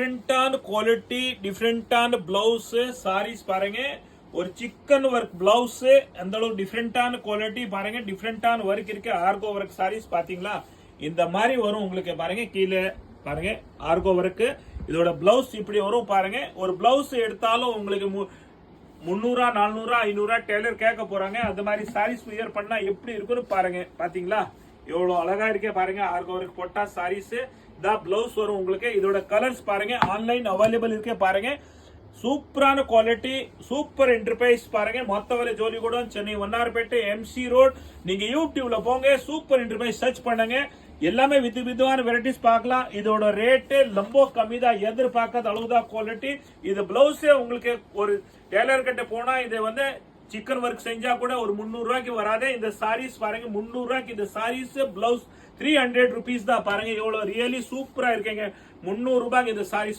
டிஃப்ரெண்டான குவாலிட்டி டிஃப்ரெண்டான பிளவுஸ் சாரீஸ் பாருங்க. ஒரு சிக்கன் ஒர்க் பிளவுஸ் அந்த அளவு டிஃப்ரெண்டான குவாலிட்டி பாருங்க. டிஃப்ரெண்டான ஒர்க் இருக்கு. ஆர்கோ ஒர்க் சாரீஸ் பாத்தீங்களா இந்த மாதிரி வரும் உங்களுக்கு பாருங்க. கீழே பாருங்க ஆர்கோ ஒர்க். இதோட பிளவுஸ் இப்படி வரும் பாருங்க. ஒரு பிளவுஸ் எடுத்தாலும் உங்களுக்கு 300 400 500 டெய்லர் கேட்க போறாங்க. அந்த மாதிரி சாரீஸ் வியர் பண்ணா எப்படி இருக்குன்னு பாருங்க. பாத்தீங்களா எவ்வளவு அழகா இருக்கே பாருங்க. ஆர்கோ ஒர்க் போட்டா சாரீஸ் தான் பிளவுஸ் வரும் உங்களுக்கு. இதோட கலர்ஸ் பாருங்க. ஆன்லைன் அவைலபிள் இருக்கே பாருங்க. சூப்பரான குவாலிட்டி சூப்பர் என்டர்பிரைஸ் பாருங்க. மொத்தவரை ஜோலிகூடம் சென்னை வண்ணாரப்பேட்டை எம்சி ரோட். நீங்க யூடியூப்ல போங்க சூப்பர் என்டர்பிரைஸ் சர்ச் பண்ணுங்க. எல்லாமே விதமான வெரைட்டிஸ் பார்க்கலாம். இதோட ரேட்டு ரொம்ப கம்மி தான். எதிர்பார்க்காத அளவுதான் குவாலிட்டி. இது பிளவுஸே உங்களுக்கு ஒரு டெய்லர் கிட்ட போனா இதை வந்து சிக்கன் ஒர்க் செஞ்சா கூட ஒரு 300 ரூபாய்க்கு வராது. இந்த சாரீஸ் பாருங்க 300 ரூபாய்க்கு இந்த சாரீஸ் பிளவுஸ் 300 rupees தான் பாருங்க. எவ்வளவு ரியலி சூப்பரா இருக்கீங்க. 300 ரூபாய்க்கு இந்த சாரீஸ்